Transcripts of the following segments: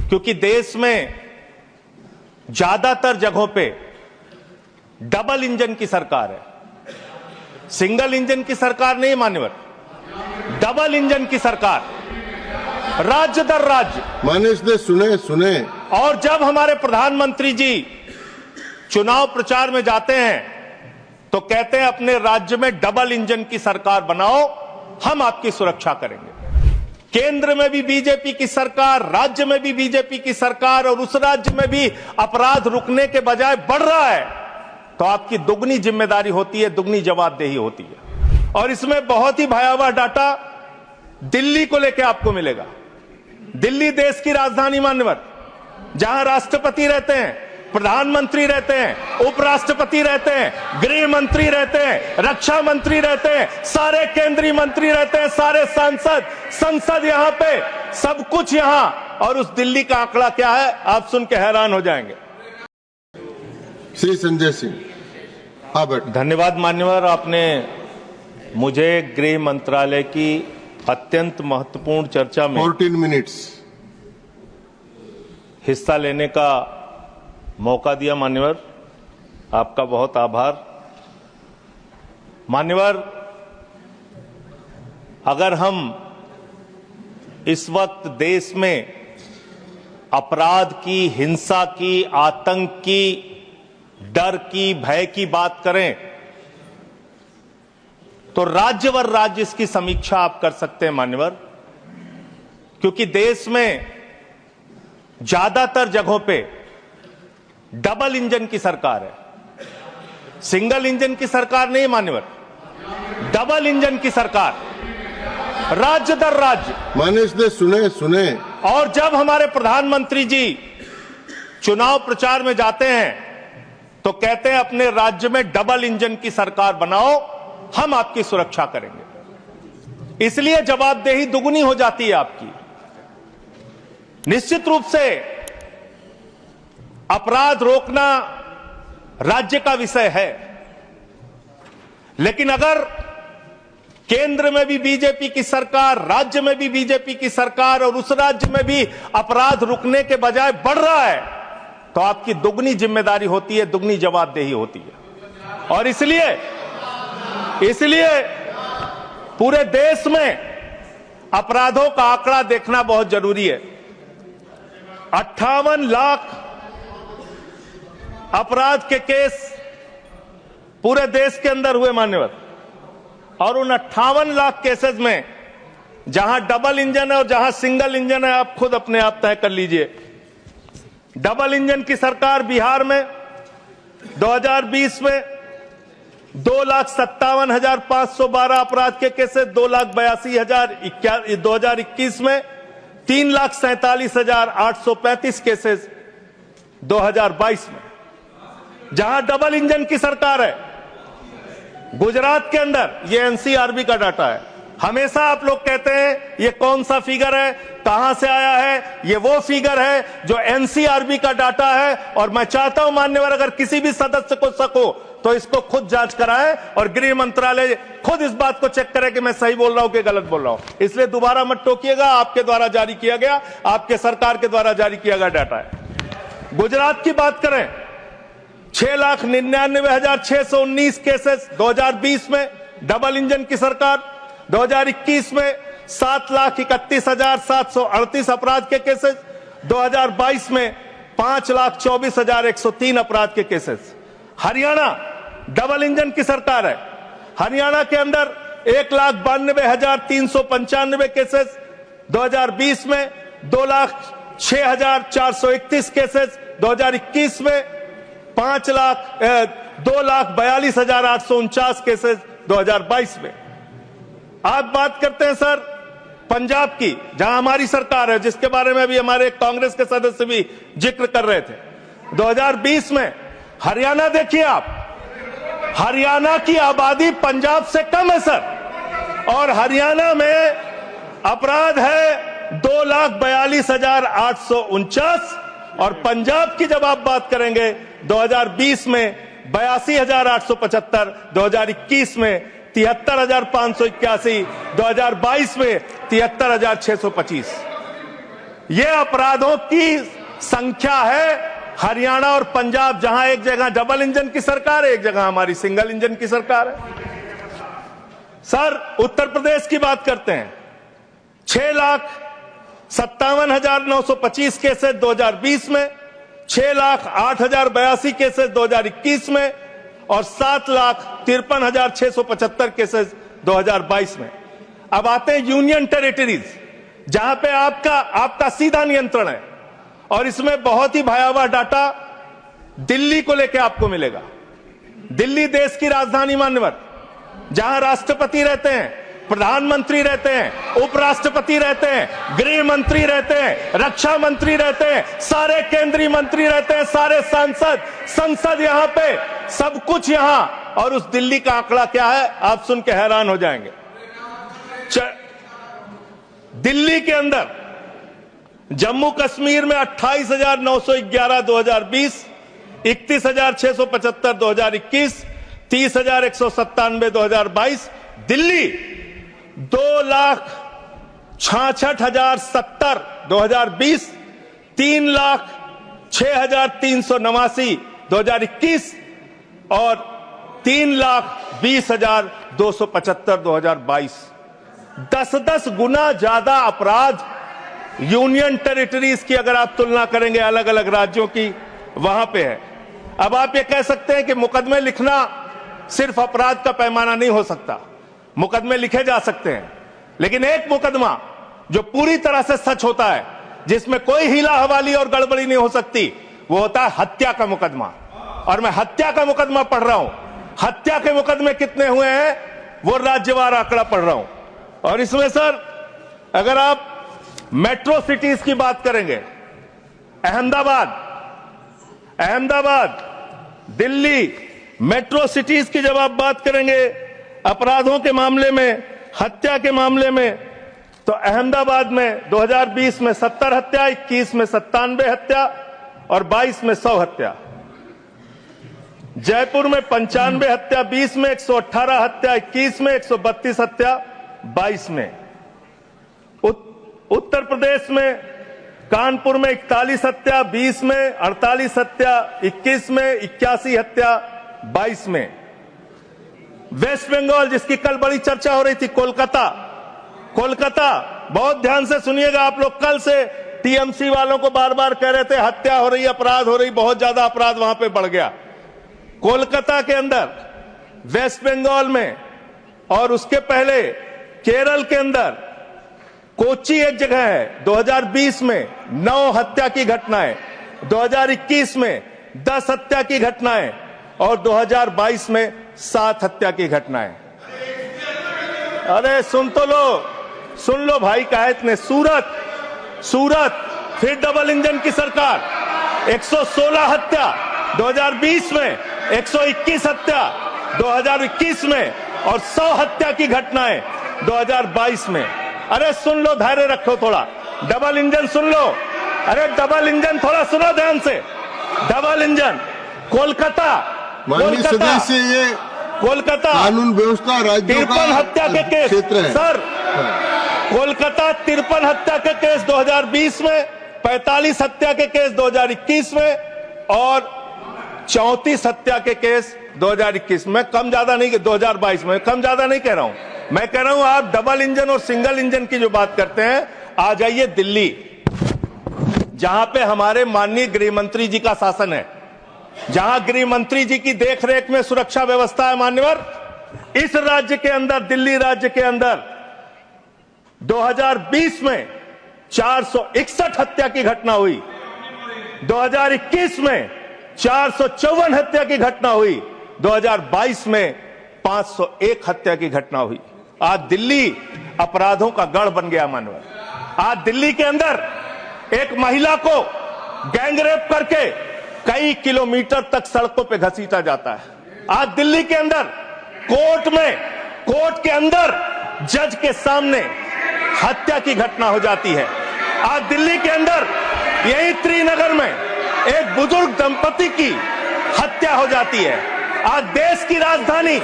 क्योंकि देश में ज्यादातर जगहों पे डबल इंजन की सरकार है, सिंगल इंजन की सरकार नहीं मान्यवर, डबल इंजन की सरकार, राज्य दर राज्य। मानिश दे सुने। और जब हमारे प्रधानमंत्री जी चुनाव प्रचार में जाते हैं तो कहते हैं अपने राज्य में डबल इंजन की सरकार बनाओ, हम आपकी सुरक्षा करेंगे। केंद्र में भी बीजेपी की सरकार, राज्य में भी बीजेपी की सरकार, और उस राज्य में भी अपराध रुकने के बजाय बढ़ रहा है, तो आपकी दुगनी जिम्मेदारी होती है, दुगनी जवाबदेही होती है। और इसमें बहुत ही भयावह डाटा दिल्ली को लेकर आपको मिलेगा। दिल्ली देश की राजधानी मान्यवर, जहां राष्ट्रपति रहते हैं, प्रधानमंत्री रहते हैं, उपराष्ट्रपति रहते हैं, गृह मंत्री रहते हैं, रक्षा मंत्री रहते हैं, सारे केंद्रीय मंत्री रहते हैं, सारे सांसद, संसद यहां पे, सब कुछ यहां। और उस दिल्ली का आंकड़ा क्या है, आप सुन के हैरान हो जाएंगे। श्री संजय सिंह, हाँ बैठ। धन्यवाद मान्यवर, आपने मुझे गृह मंत्रालय की अत्यंत महत्वपूर्ण चर्चा में 14 मिनट्स हिस्सा लेने का मौका दिया। मान्यवर, आपका बहुत आभार। मान्यवर, अगर हम इस वक्त देश में अपराध की, हिंसा की, आतंक की, डर की, भय की बात करें तो राज्यवर राज्य इसकी समीक्षा आप कर सकते हैं मान्यवर, क्योंकि देश में ज्यादातर जगहों पे डबल इंजन की सरकार है, सिंगल इंजन की सरकार नहीं मान्यवर, डबल इंजन की सरकार, राज्य दर राज्य। मानिश दे सुने। और जब हमारे प्रधानमंत्री जी चुनाव प्रचार में जाते हैं तो कहते हैं अपने राज्य में डबल इंजन की सरकार बनाओ, हम आपकी सुरक्षा करेंगे। इसलिए जवाबदेही दुगनी हो जाती है आपकी। निश्चित रूप से अपराध रोकना राज्य का विषय है, लेकिन अगर केंद्र में भी बीजेपी की सरकार, राज्य में भी बीजेपी की सरकार, और उस राज्य में भी अपराध रुकने के बजाय बढ़ रहा है, तो आपकी दुगनी जिम्मेदारी होती है, दुगनी जवाबदेही होती है। और इसलिए पूरे देश में अपराधों का आंकड़ा देखना बहुत जरूरी है। 58 लाख अपराध के केस पूरे देश के अंदर हुए मान्यवर, और उन 58 लाख केसेस में जहां डबल इंजन है और जहां सिंगल इंजन है, आप खुद अपने आप तय कर लीजिए। डबल इंजन की सरकार बिहार में 2020 में 2,57,512 अपराध के केसेस, 2,82,000। 2021 में 3,47,835 केसेस 2022 में, जहां डबल इंजन की सरकार है। गुजरात के अंदर, ये एनसीआरबी का डाटा है, हमेशा आप लोग कहते हैं ये कौन सा फिगर है, कहां से आया है, ये वो फिगर है जो एनसीआरबी का डाटा है। और मैं चाहता हूं मान्यवर, अगर किसी भी सदस्य को शक हो तो इसको खुद जांच कराएं और गृह मंत्रालय खुद इस बात को चेक करे कि मैं सही बोल रहा हूं कि गलत बोल रहा हूं। इसलिए दोबारा मत टोकिएगा, आपके द्वारा जारी किया गया, आपके सरकार के द्वारा जारी किया गया डाटा है। गुजरात की बात करें, 6,99,619 केसेस 2020 में, डबल इंजन की सरकार। 2021 में 7,31,738 अपराध के केसेस। 2022 में 5,24,103 अपराध के केसेस। हरियाणा डबल इंजन की सरकार है, हरियाणा के अंदर 1,92,395 केसेस। 2020 में 2,06,431 केसेस। 2021 में 2,42,849 केसेस 2022 में। आप बात करते हैं सर पंजाब की, जहां हमारी सरकार है, जिसके बारे में अभी हमारे कांग्रेस के सदस्य भी जिक्र कर रहे थे। 2020 में हरियाणा देखिए आप, हरियाणा की आबादी पंजाब से कम है सर, और हरियाणा में अपराध है 2,42,849। और पंजाब की जब आप बात करेंगे 2020 में 82,875, 2021 में 73,581, 2022 में 73,625। ये अपराधों की संख्या है हरियाणा और पंजाब, जहां एक जगह डबल इंजन की सरकार है, एक जगह हमारी सिंगल इंजन की सरकार है। सर, उत्तर प्रदेश की बात करते हैं। 6,57,925 केसेस 2020 में, 6,08,082 केसेस 2021 में और 7,53,675 केसेस 2022 में। अब आते हैं यूनियन टेरिटरीज, जहां पे आपका सीधा नियंत्रण है, और इसमें बहुत ही भयावह डाटा दिल्ली को लेकर आपको मिलेगा। दिल्ली देश की राजधानी मान्यवर, जहां राष्ट्रपति रहते हैं, प्रधानमंत्री रहते हैं, उपराष्ट्रपति रहते हैं, गृह मंत्री रहते हैं, रक्षा मंत्री रहते हैं, सारे केंद्रीय मंत्री रहते हैं, सारे संसद यहां पे, सब कुछ यहां। और उस दिल्ली का आंकड़ा क्या है, आप सुन के हैरान हो जाएंगे। दिल्ली के अंदर जम्मू कश्मीर में 28,911 2020, 31,675 2021, 30,197 2022। दिल्ली 2,66,070 2020, 3,06,389 2021 और 3,20,275 2022। 10-10 गुना ज्यादा अपराध यूनियन टेरिटरीज की अगर आप तुलना करेंगे अलग अलग राज्यों की, वहां पे है। अब आप ये कह सकते हैं कि मुकदमे लिखना सिर्फ अपराध का पैमाना नहीं हो सकता, मुकदमे लिखे जा सकते हैं, लेकिन एक मुकदमा जो पूरी तरह से सच होता है, जिसमें कोई हीला हवाली और गड़बड़ी नहीं हो सकती, वो होता है हत्या का मुकदमा। और मैं हत्या का मुकदमा पढ़ रहा हूं। हत्या के मुकदमे कितने हुए हैं वो राज्यवार आंकड़ा पढ़ रहा हूं। और इसमें सर, अगर आप मेट्रो सिटीज की बात करेंगे, अहमदाबाद, दिल्ली, मेट्रो सिटीज की जब आप बात करेंगे अपराधों के मामले में, हत्या के मामले में, तो अहमदाबाद में 2020 में 70 हत्या, 21 में 97 हत्या और 22 में 100 हत्या। जयपुर में 95 हत्या, 20 में 118 हत्या, 21 में 132 हत्या, 22 में। उत्तर प्रदेश में कानपुर में 41 हत्या, 20 में 48 हत्या, 21 में 81 हत्या, 22 में। वेस्ट बंगाल, जिसकी कल बड़ी चर्चा हो रही थी, कोलकाता, बहुत ध्यान से सुनिएगा आप लोग। कल से टीएमसी वालों को बार बार कह रहे थे हत्या हो रही, अपराध हो रही, बहुत ज्यादा अपराध वहां पे बढ़ गया। कोलकाता के अंदर, वेस्ट बंगाल में और उसके पहले केरल के अंदर, कोच्चि एक जगह है, 2020 में 9 हत्या की घटनाएं, 2021 में 10 हत्या की घटनाएं और 2022 में 7 हत्या की घटनाएं। अरे सुन लो भाई, कहा इतने। सूरत फिर डबल इंजन की सरकार, 116 हत्या 2020 में, 121 हत्या 2021 में और 100 हत्या की घटनाएं 2022 में। अरे सुन लो, धैर्य रखो थोड़ा। डबल इंजन सुन लो, अरे डबल इंजन थोड़ा सुनो ध्यान से। डबल इंजन, कोलकाता, कानून व्यवस्था राज्यों का 53 हत्या के केस क्षेत्र है सर। कोलकाता 53 हत्या के केस 2020 में, 45 हत्या के केस 2021 में और 34 हत्या के केस 2021 में। कम ज्यादा नहीं, 2022 में कम ज्यादा नहीं कह रहा हूं। मैं कह रहा हूं आप डबल इंजन और सिंगल इंजन की जो बात करते हैं, आ जाइए दिल्ली, जहां पे हमारे माननीय गृह मंत्री जी का शासन है, जहां गृह मंत्री जी की देखरेख में सुरक्षा व्यवस्था है मान्यवर। इस राज्य के अंदर, दिल्ली राज्य के अंदर 2020 में 461 हत्या की घटना हुई, 2021 में 454 हत्या की घटना हुई, 2022 में 501 हत्या की घटना हुई। आज दिल्ली अपराधों का गढ़ बन गया मानवर। आज दिल्ली के अंदर एक महिला को गैंगरेप करके कई किलोमीटर तक सड़कों पे घसीटा जाता है। आज दिल्ली के अंदर कोर्ट के अंदर जज के सामने हत्या की घटना हो जाती है। आज दिल्ली के अंदर यही त्रिनगर में एक बुजुर्ग दंपति की हत्या हो जाती है। आज देश की राजधानी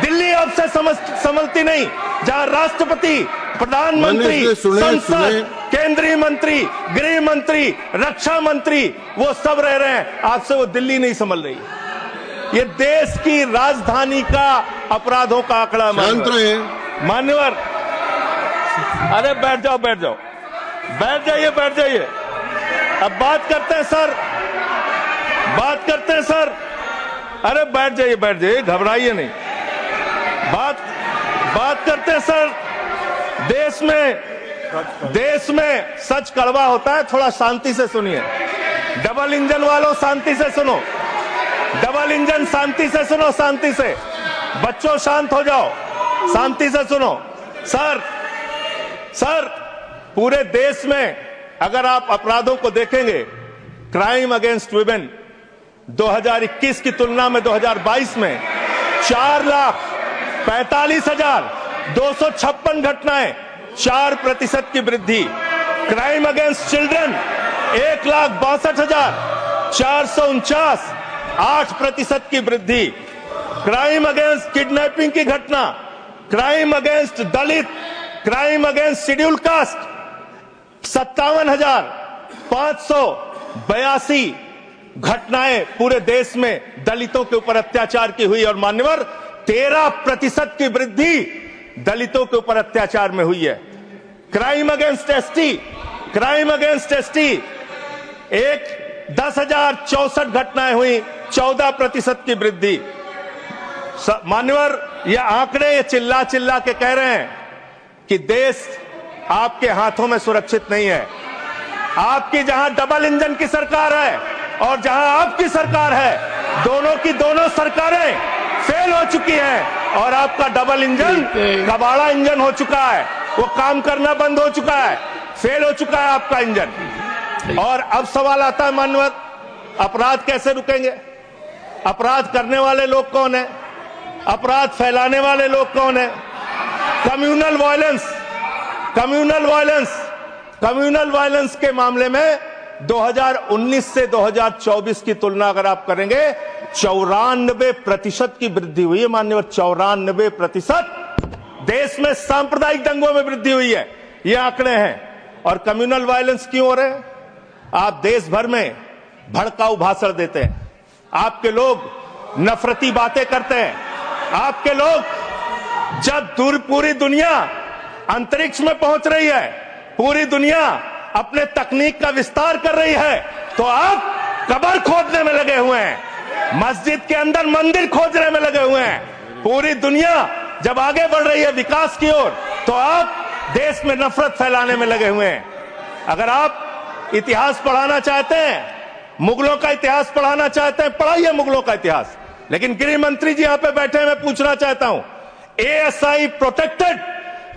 दिल्ली अब से समझती नहीं, जहां राष्ट्रपति, प्रधानमंत्री, संसद केंद्रीय मंत्री, गृह मंत्री, रक्षा मंत्री, वो सब रह रहे हैं, आपसे वो दिल्ली नहीं संभल रही। ये देश की राजधानी का अपराधों का आंकड़ा। मान्यवर, अरे बैठ जाओ, बैठ जाओ, बैठ जाइए, बैठ जाइए। अब बात करते हैं सर, बात करते हैं सर। अरे बैठ जाइए, बैठ जाइए, घबराइए नहीं। बात करते हैं सर। देश में सच कड़वा होता है, थोड़ा शांति से सुनिए। डबल इंजन वालों शांति से सुनो, डबल इंजन शांति से सुनो, शांति से। बच्चों शांत हो जाओ, शांति से सुनो। सर पूरे देश में अगर आप अपराधों को देखेंगे, क्राइम अगेंस्ट वुमेन 2021 की तुलना में 2022 में 4,45,256 घटनाएं, 4% की वृद्धि। क्राइम अगेंस्ट चिल्ड्रन 1,62,449, 8% की वृद्धि। क्राइम अगेंस्ट किडनैपिंग की घटना, क्राइम अगेंस्ट दलित, क्राइम अगेंस्ट शेड्यूल कास्ट 57,582 घटनाएं पूरे देश में दलितों के ऊपर अत्याचार की हुई। और मान्यवर 13% की वृद्धि दलितों के ऊपर अत्याचार में हुई है। Crime against ST, crime against ST 10,064 घटनाएं हुई, 14% की वृद्धि। मान्यवर ये आंकड़े ये चिल्ला चिल्ला के कह रहे हैं कि देश आपके हाथों में सुरक्षित नहीं है। आपकी जहां डबल इंजन की सरकार है और जहां आपकी सरकार है, दोनों की दोनों सरकारें फेल हो चुकी हैं और आपका डबल इंजन कबाड़ा इंजन हो चुका है। वो काम करना बंद हो चुका है, फेल हो चुका है आपका इंजन। और अब सवाल आता है मान्यवर, अपराध कैसे रुकेंगे? अपराध करने वाले लोग कौन है? अपराध फैलाने वाले लोग कौन है? Communal violence, communal violence, communal violence के मामले में 2019 से 2024 की तुलना अगर आप करेंगे 94% की वृद्धि हुई है। मान्यवर 94% देश में सांप्रदायिक दंगों में वृद्धि हुई है, ये आंकड़े हैं। और कम्युनल वायलेंस क्यों हो रहे हैं? आप देश भर में भड़काऊ भाषण देते हैं, आपके लोग नफरती बातें करते हैं, आपके लोग जब पूरी दुनिया अंतरिक्ष में पहुंच रही है, पूरी दुनिया अपने तकनीक का विस्तार कर रही है, तो आप कब्र खोदने में लगे हुए हैं, मस्जिद के अंदर मंदिर खोजने में लगे हुए हैं। पूरी दुनिया जब आगे बढ़ रही है विकास की ओर, तो आप देश में नफरत फैलाने में लगे हुए हैं। अगर आप इतिहास पढ़ाना चाहते हैं, मुगलों का इतिहास पढ़ाना चाहते हैं, पढ़ाइए मुगलों का इतिहास। लेकिन गृह मंत्री जी यहां पे बैठे हैं, मैं पूछना चाहता हूं, एएसआई प्रोटेक्टेड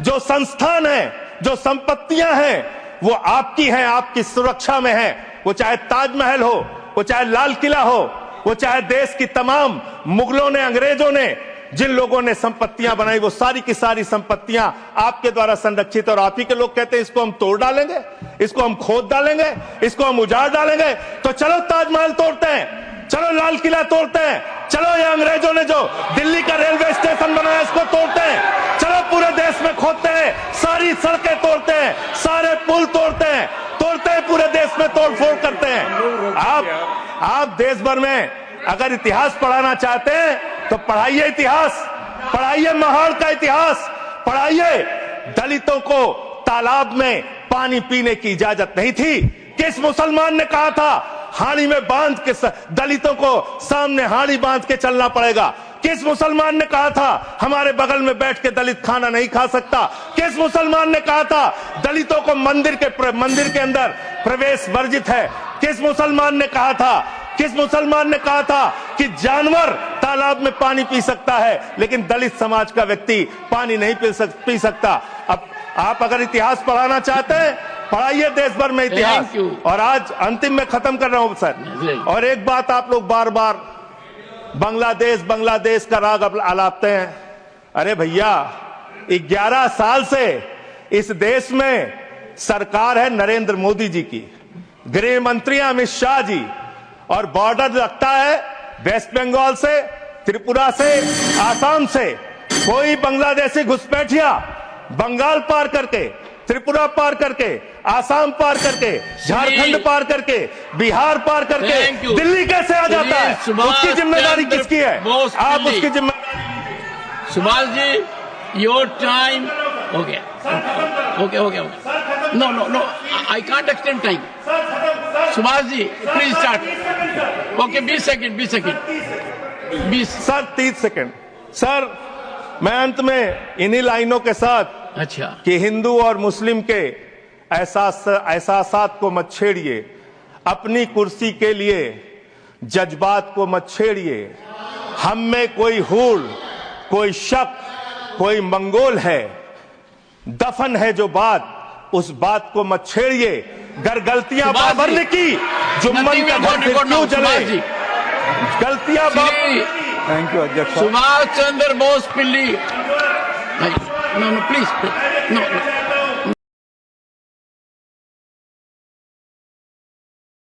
जो संस्थान है, जो संपत्तियां हैं, वो आपकी हैं, आपकी सुरक्षा में है। वो चाहे ताजमहल हो, वो चाहे लाल किला हो, वो चाहे देश की तमाम मुगलों ने, अंग्रेजों ने जिन लोगों ने संपत्तियां बनाई, वो सारी की सारी संपत्तियां आपके द्वारा संरक्षित। और आप ही के लोग कहते हैं इसको हम तोड़ डालेंगे, इसको हम खोद डालेंगे, इसको हम उजाड़ डालेंगे। तो चलो ताजमहल तोड़ते हैं, चलो लाल किला तोड़ते हैं, चलो ये अंग्रेजों ने जो दिल्ली का रेलवे स्टेशन बनाया इसको तोड़ते हैं, चलो पूरे देश में खोदते हैं, सारी सड़कें तोड़ते हैं, सारे पुल तोड़ते हैं, पूरे देश में तोड़फोड़ करते हैं। आप देश भर में अगर इतिहास पढ़ाना चाहते हैं तो पढ़ाइए इतिहास, पढ़ाइए महाड़ का इतिहास, पढ़ाइए दलितों को तालाब में पानी पीने की इजाजत नहीं थी। किस मुसलमान ने कहा था हाड़ी में बांध के दलितों को सामने हाड़ी बांध के चलना पड़ेगा? किस मुसलमान ने कहा था हमारे बगल में बैठ के दलित खाना नहीं खा सकता? किस मुसलमान ने कहा था दलितों को मंदिर के अंदर प्रवेश वर्जित है? किस मुसलमान ने कहा था, किस मुसलमान ने कहा था कि जानवर तालाब में पानी पी सकता है लेकिन दलित समाज का व्यक्ति पानी नहीं पी सकता? अब आप अगर इतिहास पढ़ाना चाहते हैं, पढ़ाइए देश भर में इतिहास। और आज अंतिम में खत्म कर रहा हूं सर, और एक बात आप लोग बार बार बांग्लादेश का राग आलापते हैं। अरे भैया 11 साल से इस देश में सरकार है नरेंद्र मोदी जी की, गृह मंत्री अमित शाह जी, और बॉर्डर लगता है वेस्ट बंगाल से, त्रिपुरा से, आसाम से। कोई बांग्लादेशी घुसपैठिया बंगाल पार करके त्रिपुरा पार करके, आसाम पार करके, झारखंड पार करके, बिहार पार करके दिल्ली कैसे आ जाता है? उसकी जिम्मेदारी किसकी है? आप उसकी जिम्मेदारी। सुभाष जी, योर टाइम हो गया। Okay. No, I can't extend time. Subhash ji please start. Okay, 20 second 20। Sir 30 second. Sir मैं अंत में इन्हीं लाइनों के साथ, अच्छा, कि हिंदू और मुस्लिम के एहसासात को मत छेड़िए, अपनी कुर्सी के लिए जज्बात को मत छेड़िए। हम में कोई हूल, कोई शक, कोई मंगोल है, दफन है जो बात, उस बात को मत छेड़िए। गर गलतियां बाबर ने की, जुम्मन का घर फिर क्यों जले? गलतियां थैंक यू अध्यक्ष। सुभाष चंद्र बोस पिल्ली। No please, no.